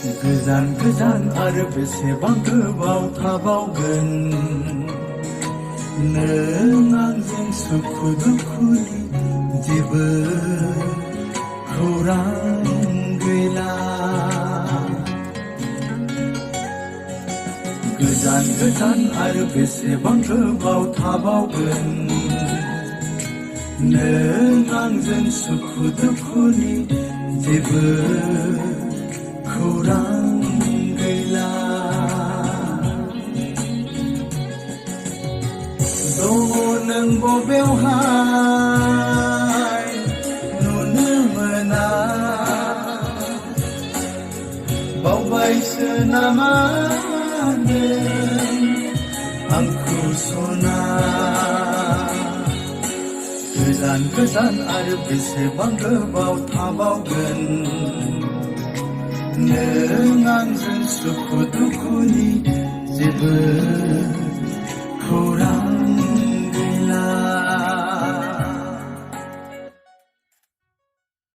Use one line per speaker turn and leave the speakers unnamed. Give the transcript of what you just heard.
गोजान गोजान आरो बेसेबां गोबाव थाबावगोन नों आंजों सुखु दुखुनि जेबो खौरां गैला गोजान गोजान आरो बेसेबां गोबाव थाबावगोन नों आंजों सुखु दुखुनि जेबो खौरां गैला दङ नों बबेयावहाय नुनो मोना बावबायसो नामा आंखौ सना गोजान गोजान आरो बेसेबां गोबाव थाबावगोन नों आंजों सुखु दुखुनि जेबो